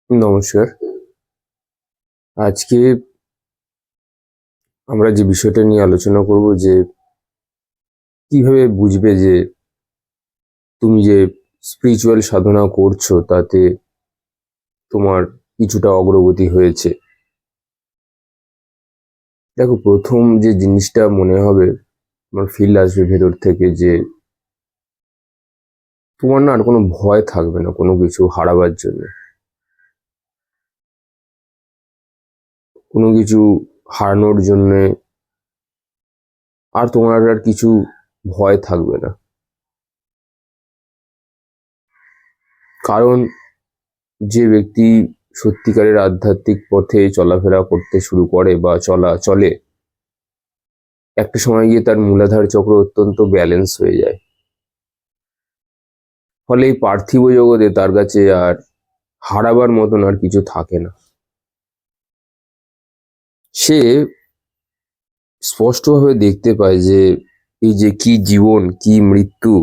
নমস্কার। আজকে আমরা যে বিষয়টা নিয়ে আলোচনা করব যে কিভাবে বুঝবে যে তুমি যে স্পিরিচুয়াল সাধনা করছো তাতে তোমার কিছুটা অগ্রগতি হয়েছে। দেখো, প্রথম যে জিনিসটা মনে হবে, তোমার ফিল আসবে ভেতর থেকে যে তোমার না আর কোনো ভয় থাকবে না কোনো কিছু হারাবার জন্য। কোনো কিছু হারানোর জন্য আর তোমার আর কিছু ভয় থাকবে না। কারণ যে ব্যক্তি সত্যিকারের আধ্যাত্মিক পথে চলাফেরা করতে শুরু করে বা চলে, একটা সময় গিয়ে তার মূলাধার চক্র অত্যন্ত ব্যালেন্স হয়ে যায়। ফলে এই পার্থিব জগতে তার কাছে আর হারাবার মতন আর কিছু থাকে না। সে স্পষ্টভাবে দেখতে পায় যে এই যে কি জীবন, কি মৃত্যু,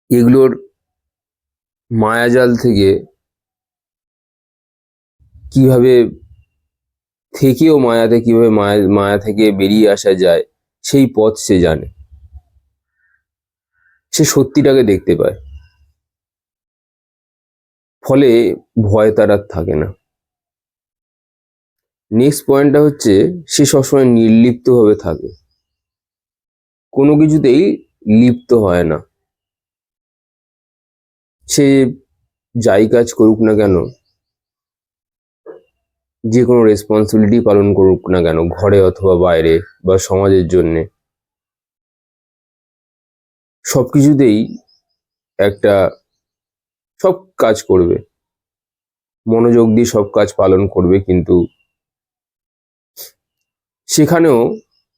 এগুলোর মায়াজাল থেকে কিভাবে থেকেও কিভাবে মায়া থেকে বেরিয়ে আসা যায়, সেই পথ সে জানে। সে সত্যিটাকে দেখতে পায়, ফলে ভয় তার আর থাকে না। নেক্সট পয়েন্টটা হচ্ছে, সে সবসময় নির্লিপ্তভাবে থাকে, কোনো কিছুতেই লিপ্ত হয় না। সে যাই কাজ করুক না কেন, যে কোনো রেসপন্সিবিলিটি পালন করুক না কেন, ঘরে অথবা বাইরে বা সমাজের জন্যে, সবকিছুতেই একটা সব কাজ করবে, মনোযোগ দিয়ে সব কাজ পালন করবে। কিন্তু সেখানেও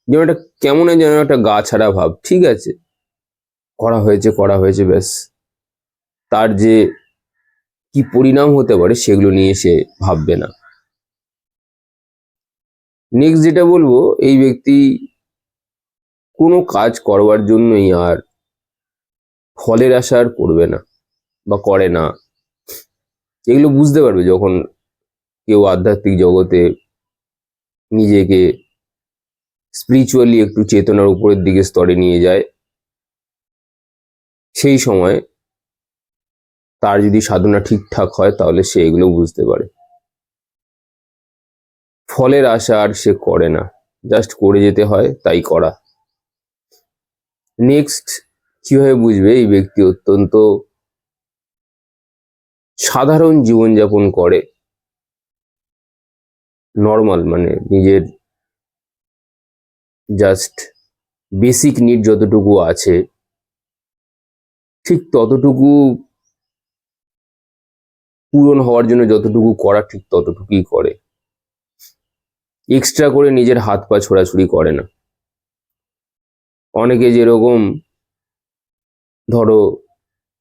যেন একটা কেমন যেন একটা গা ছাড়া ভাব। ঠিক আছে, করা হয়েছে ব্যাস। তার যে কি পরিণাম হতে পারে সেগুলো নিয়ে সে ভাববে না। নেক্সট যেটা বলবো, এই ব্যক্তি কোনো কাজ করবার জন্যই আর ফলের আশা আর করবে না বা করে না। এগুলো বুঝতে পারবে যখন কেউ আধ্যাত্মিক জগতে নিজেকে স্পিরিচুয়ালি একটু চেতনার উপরের দিকে স্তরে নিয়ে যায়। সেই সময় তার যদি সাধনা ঠিকঠাক হয় তাহলে সে এগুলো বুঝতে পারে। ফলের আশা আর সে করে না, জাস্ট করে যেতে হয় তাই করা। নেক্সট, কিভাবে বুঝবে এই ব্যক্তি অত্যন্ত সাধারণ জীবনযাপন করে, নর্মাল, মানে নিজের জাস্ট বেসিক নিড যতটুকু আছে ঠিক ততটুকু পূরণ হওয়ার জন্য যতটুকু করা ঠিক ততটুকুই করে, এক্সট্রা করে নিজের হাত পা ছোড়াছুড়ি করে না। অনেকে যেরকম ধরো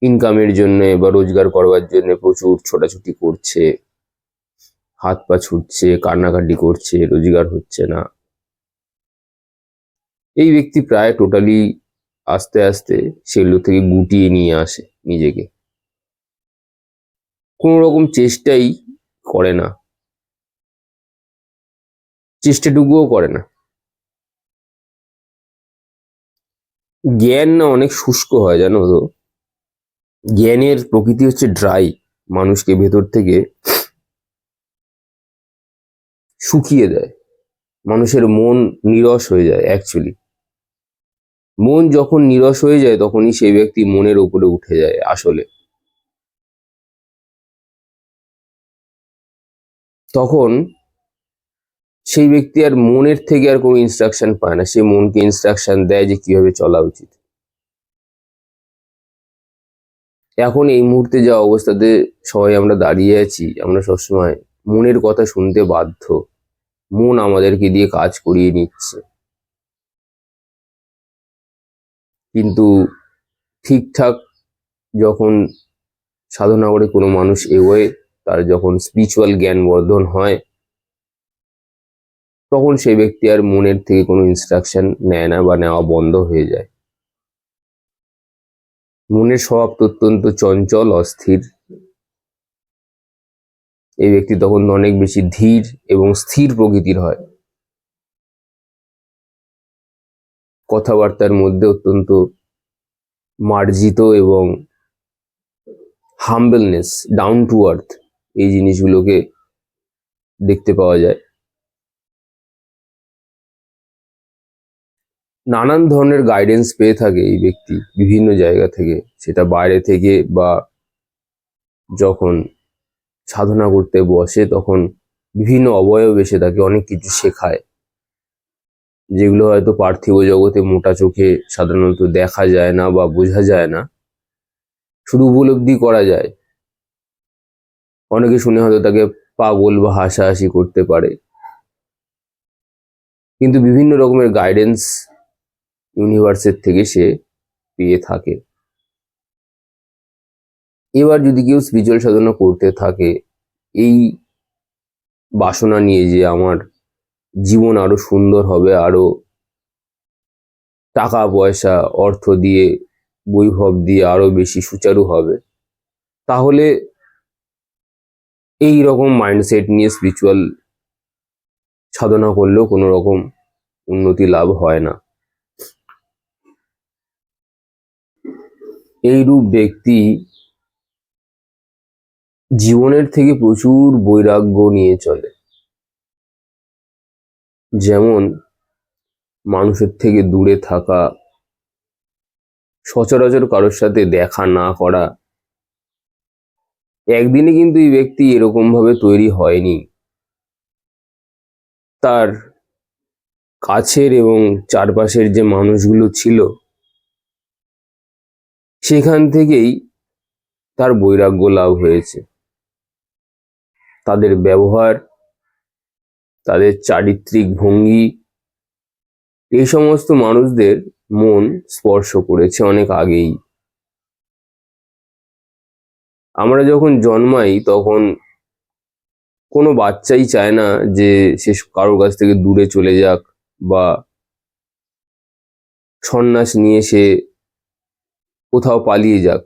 ইনকামের জন্য বা রোজগার করবার জন্য প্রচুর ছোটাছুটি করছে, হাত পা ছুটছে, কান্নাকাটি করছে, রোজগার হচ্ছে না, এই ব্যক্তি প্রায় টোটালি আস্তে আস্তে সেগুলো থেকে গুটিয়ে নিয়ে আসে নিজেকে। কোনো রকম চেষ্টাই করে না, চেষ্টাটুকুও করে না। জ্ঞান না অনেক শুষ্ক হয়, জানো তো। জ্ঞানের প্রকৃতি হচ্ছে ড্রাই, মানুষকে ভেতর থেকে শুকিয়ে দেয়। মানুষের মন নিরস হয়ে যায় অ্যাকচুয়ালি। মন যখন নিরস হয়ে যায় তখনই সেই ব্যক্তি মনের উপরে উঠে যায় আসলে। তখন সেই ব্যক্তি আর মনের থেকে আর কোনো ইনস্ট্রাকশন পায় না, সে মনকে ইনস্ট্রাকশন দেয় যে কিভাবে চলা উচিত। এখন এই মুহূর্তে যা অবস্থাতে সবাই আমরা দাঁড়িয়ে আছি, আমরা সবসময় মনের কথা শুনতে বাধ্য। মন আমাদেরকে দিয়ে কাজ করিয়ে নিচ্ছে। কিন্তু ঠিকঠাক যখন সাধনা করে কোনো মানুষ এগোয়, তার যখন স্পিরিচুয়াল জ্ঞান বর্ধন হয়, তখন সেই ব্যক্তি আর মনের থেকে কোনো ইনস্ট্রাকশন নেয় না বা নেওয়া বন্ধ হয়ে যায়। মনের স্বভাব অত্যন্ত চঞ্চল, অস্থির। এই ব্যক্তি তখন অনেক বেশি ধীর এবং স্থির প্রকৃতির হয়। কথাবার্তার মধ্যে অত্যন্ত মার্জিত এবং হাম্বলনেস, ডাউন টু আর্থ, এই জিনিসগুলোকে দেখতে পাওয়া যায়। নানান ধরনের গাইডেন্স পেয়ে থাকে এই ব্যক্তি বিভিন্ন জায়গা থেকে, সেটা বাইরে থেকে বা যখন সাধনা করতে বসে তখন বিভিন্ন অবয়ব এসে তাকে অনেক কিছু শেখায়, যেগুলো হয়তো পার্থিব জগতে মোটা চোখে সাধারণত দেখা যায় না বা বোঝা যায় না, শুধু উপলব্ধি করা যায়। অনেকে শুনে হয়তো তাকে পাগল বা হাসাহাসি করতে পারে, কিন্তু বিভিন্ন রকমের গাইডেন্স ইউনিভার্সের থেকে সে পেয়ে থাকে। এবার যদি কেউ স্পিরিচুয়াল সাধনা করতে থাকে এই বাসনা নিয়ে যে আমার জীবন আরো সুন্দর হবে, আরো টাকা পয়সা অর্থ দিয়ে বৈভব দিয়ে আরো বেশি সুচারু হবে, তাহলে এই রকম মাইন্ডসেট নিয়ে স্পিরিচুয়াল সাধনা করলেও কোনো রকম উন্নতি লাভ হয় না। এইরূপ ব্যক্তি জীবনের থেকে প্রচুর বৈরাগ্য নিয়ে চলে। যেমন মানুষের থেকে দূরে থাকা, সচরাচর কারোর সাথে দেখা না করা। একদিনে কিন্তু এই ব্যক্তি এরকম ভাবে তৈরি হয়নি। তার কাছের এবং চারপাশের যে মানুষগুলো ছিল সেখান থেকেই তার বৈরাগ্য লাভ হয়েছে। তাদের ব্যবহার, তাদের চারিত্রিক ভঙ্গি, এই সমস্ত মানুষদের মন স্পর্শ করেছে অনেক আগেই। আমরা যখন জন্মাই তখন কোনো বাচ্চাই চায় না যে সে কারোর কাছ থেকে দূরে চলে যাক বা সন্ন্যাস নিয়ে সে কোথাও পালিয়ে যাক।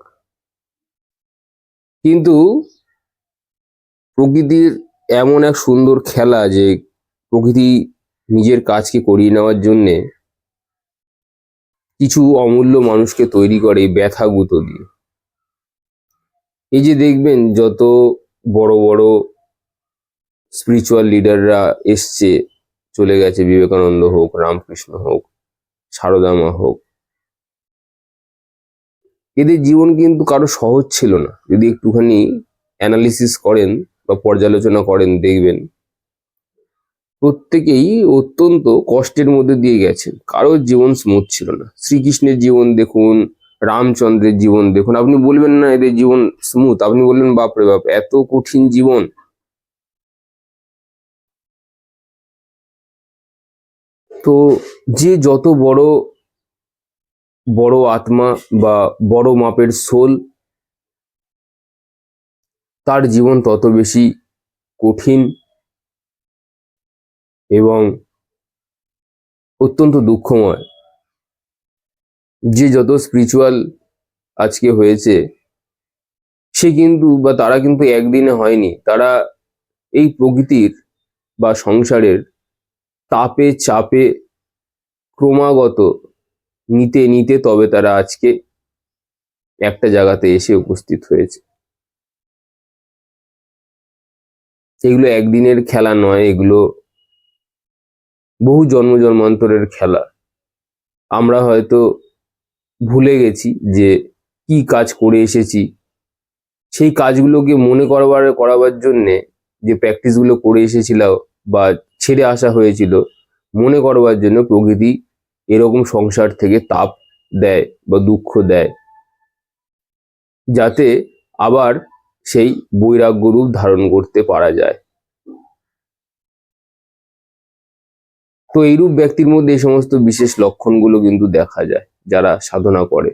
কিন্তু প্রকৃতির এমন এক সুন্দর খেলা যে প্রকৃতি নিজের কাজকে করিয়ে নেওয়ার জন্যে কিছু অমূল্য মানুষকে তৈরি করে এই ব্যথা গুঁতো দিয়ে। এই যে দেখবেন যত বড় বড় স্পিরিচুয়াল লিডাররা এসছে চলে গেছে, বিবেকানন্দ হোক, রামকৃষ্ণ হোক, সারদা মা হোক, এদের জীবন কিন্তু কারো সহজ ছিল না। যদি একটুখানি অ্যানালিসিস করেন বা পর্যালোচনা করেন দেখবেন প্রত্যেকেই অত্যন্ত কষ্টের মধ্যে দিয়ে গেছেন, কারোর জীবন স্মুথ ছিল না। শ্রীকৃষ্ণের জীবন দেখুন, রামচন্দ্রের জীবন দেখুন, আপনি বলবেন না এদের জীবন স্মুথ, আপনি বলবেন বাপরে বাপ এত কঠিন জীবন। তো যে যত বড় বড় আত্মা বা বড় মাপের সোল, তার জীবন তত বেশি কঠিন এবং অত্যন্ত দুঃখময়। যে যত স্পিরিচুয়াল আজকে হয়েছে সে কিন্তু বা তারা কিন্তু একদিনে হয়নি, তারা এই প্রকৃতির বা সংসারের তাপে চাপে ক্রমাগত নিতে নিতে তবে তারা আজকে একটা জায়গাতে এসে উপস্থিত হয়েছে। এগুলো একদিনের খেলা নয়, এগুলো বহু জন্ম জন্মান্তরের খেলা। আমরা হয়তো ভুলে গেছি যে কি কাজ করে এসেছি, সেই কাজগুলোকে মনে করাবার জন্যে যে প্র্যাকটিসগুলো করে এসেছিলাম বা ছেড়ে আসা হয়েছিল, মনে করবার জন্য প্রকৃতি এরকম সংসার থেকে তাপ দেয় বা দুঃখ দেয়, যাতে আবার সেই বৈরাগ্য রূপ ধারণ করতে পারা যায়। তো এইরূপ ব্যক্তির মধ্যে এই সমস্ত বিশেষ লক্ষণগুলো কিন্তু দেখা যায়। যারা সাধনা করে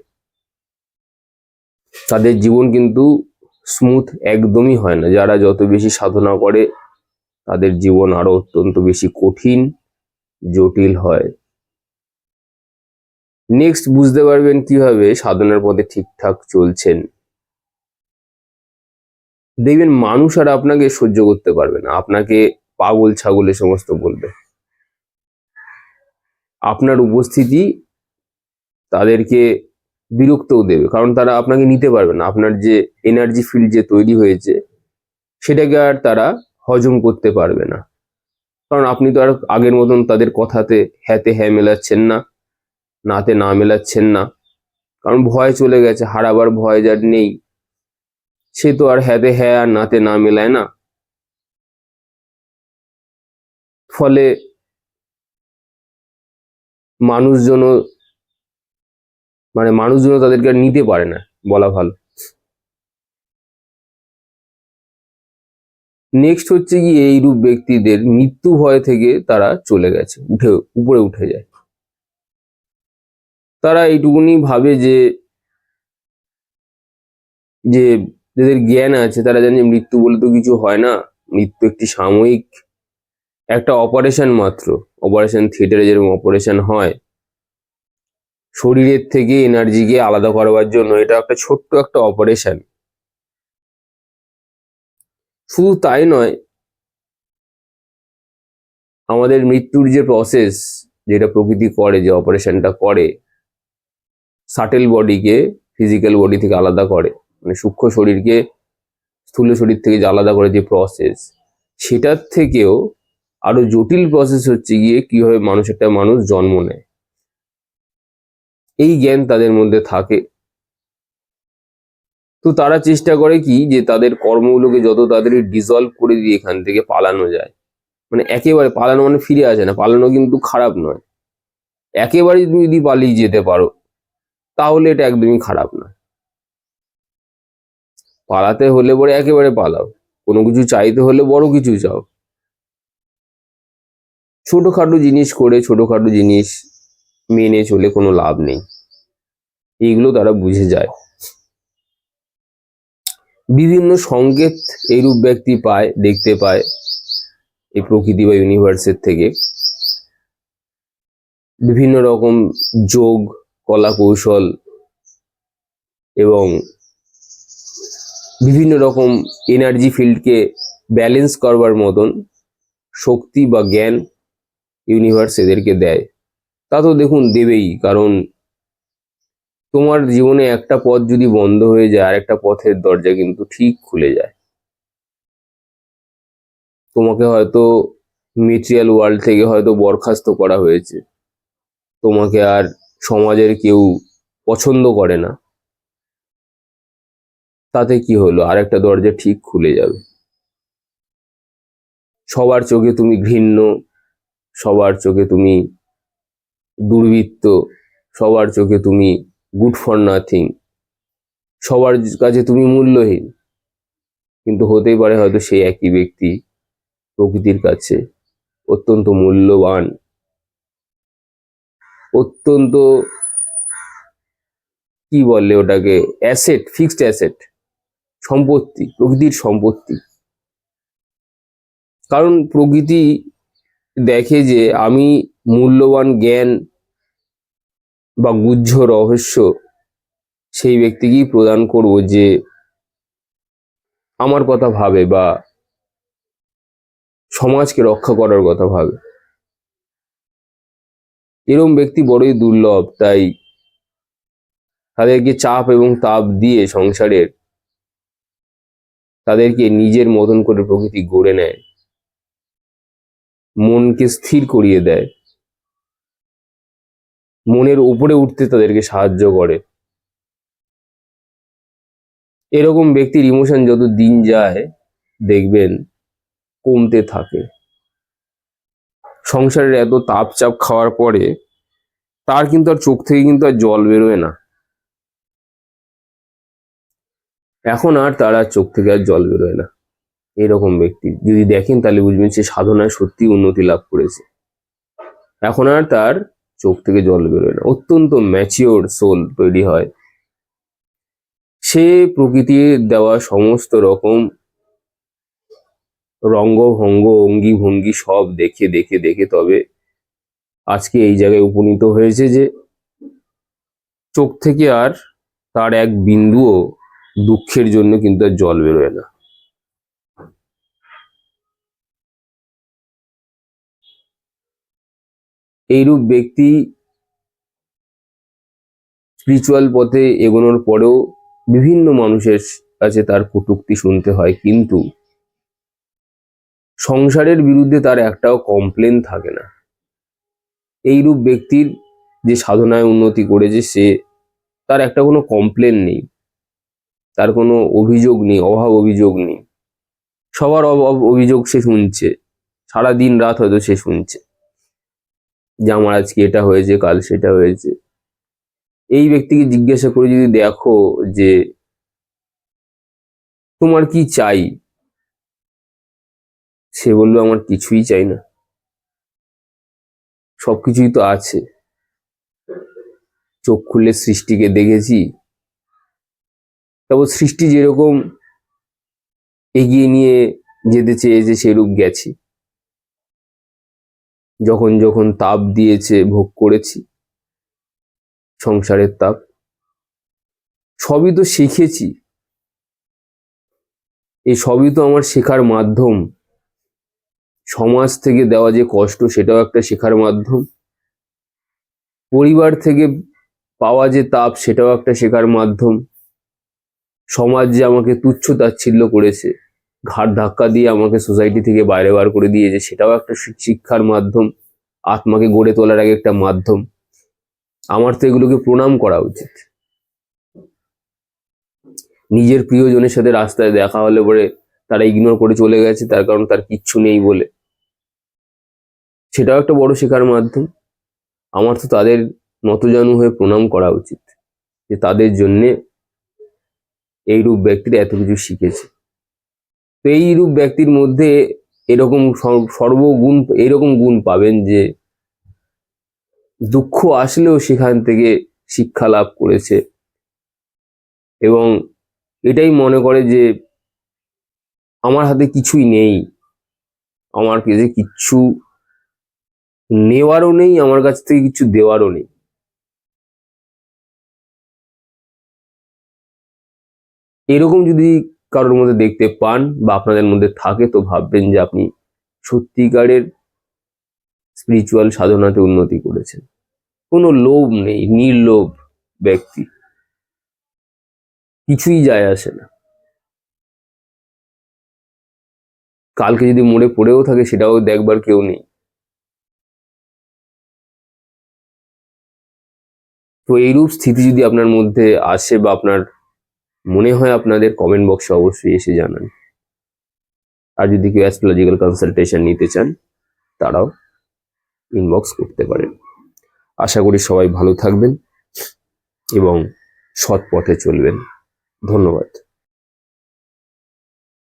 তাদের জীবন কিন্তু স্মুথ একদমই হয় না। যারা যত বেশি সাধনা করে তাদের জীবন আরো অত্যন্ত বেশি কঠিন, জটিল হয়। নেক্সট বুঝতে পারবেন কিভাবে সাধনার পথে ঠিকঠাক চলছেন। দেখবেন মানুষ আর আপনাকে সহ্য করতে পারবে না, আপনাকে পাগল ছাগল এ সমস্ত বলবে। আপনার উপস্থিতি তাদেরকে বিরক্তও দেবে, কারণ তারা আপনাকে নিতে পারবে না। আপনার যে এনার্জি ফিল্ড যে তৈরি হয়েছে সেটাকে আর তারা হজম করতে পারবে না, কারণ আপনি তো আর আগের মতন তাদের কথাতে হ্যাঁতে হ্যাঁ মেলাচ্ছেন না, নাতে না মেলাচ্ছেন না, কারণ ভয় চলে গেছে। হারাবার ভয় যার নেই সে তো আর হ্যাঁতে হ্যাঁ আর নাতে না মেলায় না। ফলে মানুষজন মানুষজন তাদেরকে আর নিতে পারে না, বলা ভালো। নেক্সট হচ্ছে কি, এইরূপ ব্যক্তিদের মৃত্যু ভয় থেকে তারা চলে গেছে, উপরে উঠে যায়। তারা এইটুকুনি ভাবে যে যে যাদের জ্ঞান আছে তারা জানে মৃত্যু বলে তো কিছু হয় না, মৃত্যু একটি সাময়িক একটা অপারেশন মাত্র। অপারেশন থিয়েটারে যেরকম অপারেশন হয় শরীরের থেকে এনার্জিকে আলাদা করবার জন্য, এটা একটা ছোট্ট একটা অপারেশন। শুধু তাই নয়, আমাদের মৃত্যুর যে প্রসেস যেটা প্রকৃতি করে, যে অপারেশনটা করে, সাটেল বডিকে ফিজিক্যাল বডি থেকে আলাদা করে, সূক্ষ্ম শরীরকে স্থূল শরীর থেকে যে আলাদা করে যে প্রসেস, সেটার থেকেও আরো জটিল প্রসেস হচ্ছে গিয়ে কিভাবে একটা মানুষ জন্ম নেয়। এই জ্ঞান তাদের মধ্যে থাকে। তো তারা চেষ্টা করে কি, যে তাদের কর্মগুলোকে যত তাড়াতাড়ি ডিসলভ করে দিয়ে এখান থেকে পালানো যায়। একেবারে পালানো ফিরে আসে না, পালানো কিন্তু খারাপ নয়। একেবারে তুমি যদি পালিয়ে যেতে পারো তাহলে এটা একদমই খারাপ নয়। পালাতে হলে পরে একেবারে পালাও, কোনো কিছু চাইতে হলে বড় কিছু চাও। ছোটখাটো জিনিস করে ছোটখাটো জিনিস মেনে চলে কোনো লাভ নেই, এইগুলো তারা বুঝে যায়। বিভিন্ন সংকেত এইরূপ ব্যক্তি পায়, দেখতে পায় এই প্রকৃতি বা ইউনিভার্সের থেকে। বিভিন্ন রকম যোগ, কলা কৌশল এবং বিভিন্ন রকম এনার্জি ফিল্ডকে ব্যালেন্স করবার মতন শক্তি বা জ্ঞান ইউনিভার্স এদেরকে দেয়। তা তো দেখুন দেবেই, কারণ তোমার জীবনে একটা পথ যদি বন্ধ হয়ে যায় আর একটা পথের দরজা কিন্তু ঠিক খুলে যায়। তোমাকে হয়তো মেটেরিয়াল ওয়ার্ল্ড থেকে হয়তো বরখাস্ত করা হয়েছে, তোমাকে আর সমাজের কেউ পছন্দ করে না, তাতে কি হলো, আর একটা দরজা ঠিক খুলে যাবে। সবার চোখে তুমি ঘৃণ্য, সবার চোখে তুমি দুর্বৃত্ত, সবার চোখে তুমি গুড ফর নাথিং, সবার কাছে তুমি মূল্যহীন। কিন্তু হতেই পারে হয়তো সেই একই ব্যক্তি প্রকৃতির কাছে অত্যন্ত মূল্যবান, অত্যন্ত কি বলে ওটাকে, অ্যাসেট, ফিক্সড অ্যাসেট, সম্পত্তি, প্রকৃতির সম্পত্তি। কারণ প্রকৃতি দেখে যে আমি মূল্যবান জ্ঞান বা গুহ্য রহস্য সেই ব্যক্তিকেই প্রদান করব যে আমার কথা ভাবে বা সমাজকে রক্ষা করার কথা ভাবে। এরম ব্যক্তি বড়ই দুর্লভ, তাই তাদেরকে চাপ এবং তাপ দিয়ে সংসারের তাদেরকে নিজের মতন করে প্রকৃতি গড়ে নেয়, মনকে স্থির করিয়ে দেয়, মনের উপরে উঠতে তাদেরকে সাহায্য করে। এরকম ব্যক্তির ইমোশন যত দিন যায় দেখবেন কমতে থাকে। সংসারের এত তাপ চাপ খাওয়ার পরে তার কিন্তু আর চোখ থেকে কিন্তু আর জল বেরোয় না। এখন আর তার আর চোখ থেকে আর জল বেরোয় না। এরকম ব্যক্তি যদি দেখেন তাহলে বুঝবেন সে সাধনায় সত্যি উন্নতি লাভ করেছে। এখন আর তার চোখ থেকে জল বেরোয় না, অত্যন্ত ম্যাচিওর সোল তৈরি হয়। সে প্রকৃতির দেওয়া সমস্ত রকম রঙ্গভঙ্গ অঙ্গি ভঙ্গি সব দেখে দেখে দেখে তবে আজকে এই জায়গায় উপনীত হয়েছে যে চোখ থেকে আর তার এক বিন্দুও দুঃখের জন্য কিন্তু আর জল বেরোয় না। এইরূপ ব্যক্তি স্পিরিচুয়াল পথে এগোনোর পরেও বিভিন্ন মানুষের কাছে তার কটূক্তি শুনতে হয়, কিন্তু সংসারের বিরুদ্ধে তার একটাও কমপ্লেন থাকে না। এইরূপ ব্যক্তির যে সাধনায় উন্নতি করেছে, তার একটা কোনো কমপ্লেন নেই, তার কোনো অভিযোগ নেই, অভাব অভিযোগ নেই। সবার অভিযোগ সে শুনছে, সারা দিন রাত হয়তো সে শুনছে যে আমার আজকে এটা হয়েছে, কাল সেটা হয়েছে। এই ব্যক্তিকে জিজ্ঞাসা করে যদি দেখো যে তোমার কি চাই, সে বলবে আমার কিছুই চাই না, সবকিছুই তো আছে। চোখ খুলে সৃষ্টিকে দেখেছি, তারপর সৃষ্টি যেরকম এগিয়ে নিয়ে যেতে চেয়েছে সেরূপ গেছি, যখন যখন তাপ দিয়েছে ভোগ করেছি, সংসারের তাপ, সবই তো শিখেছি। এই সবই তো আমার শেখার মাধ্যম। সমাজ থেকে দেওয়া যে কষ্ট, সেটাও একটা শেখার মাধ্যম। পরিবার থেকে পাওয়া যে তাপ, সেটাও একটা শেখার মাধ্যম। সমাজ যে আমাকে তুচ্ছ তাচ্ছিল্য করেছে, ঘাড় ধাক্কা দিয়ে আমাকে সোসাইটি থেকে বাইরে বার করে দিয়েছে, সেটাও একটা শিক্ষার মাধ্যম, আত্মাকে গড়ে তোলার আগে একটা মাধ্যম। আমার তো এগুলোকে প্রণাম করা উচিত। নিজের প্রিয়জনের সাথে রাস্তায় দেখা হলে পরে তারা ইগনোর করে চলে গেছে, তার কারণ তার কিচ্ছু নেই বলে, সেটাও একটা বড় শেখার মাধ্যম। আমার তো তাদের নতজানু হয়ে প্রণাম করা উচিত, যে তাদের জন্যে এইরূপ ব্যক্তিরা এত কিছু শিখেছে। তো এইরূপ ব্যক্তির মধ্যে এরকম সর্বগুণ, এরকম গুণ পাবেন যে দুঃখ আসলেও সেখান থেকে শিক্ষা লাভ করেছে, এবং এটাই মনে করে যে আমার হাতে কিছুই নেই, আমার কাছে কিচ্ছু নেওয়ারও নেই, আমার কাছ থেকে কিছু দেওয়ারও নেই। এরকম যদি কারোর মধ্যে দেখতে পান বা আপনাদের মধ্যে থাকে, তো ভাববেন যে আপনি সত্যিকারের স্পিরিচুয়াল সাধনাতে উন্নতি করেছেন। কোনো লোভ নেই, নির্লোভ ব্যক্তি, কিছুই যায় আসে না। কালকে যদি মরে পড়েও থাকে, সেটাও দেখবার কেউ নেই। তো এইরূপ স্থিতি যদি আপনার মধ্যে আসে বা আপনার মনে হয়, আপনাদের কমেন্ট বক্সে অবশ্যই এসে জানান। আর যদি কেউ অ্যাস্ট্রোলজিক্যাল কনসালটেশন নিতে চান, তারাও ইনবক্স করতে পারেন। আশা করি সবাই ভালো থাকবেন এবং সৎ পথে চলবেন। ধন্যবাদ।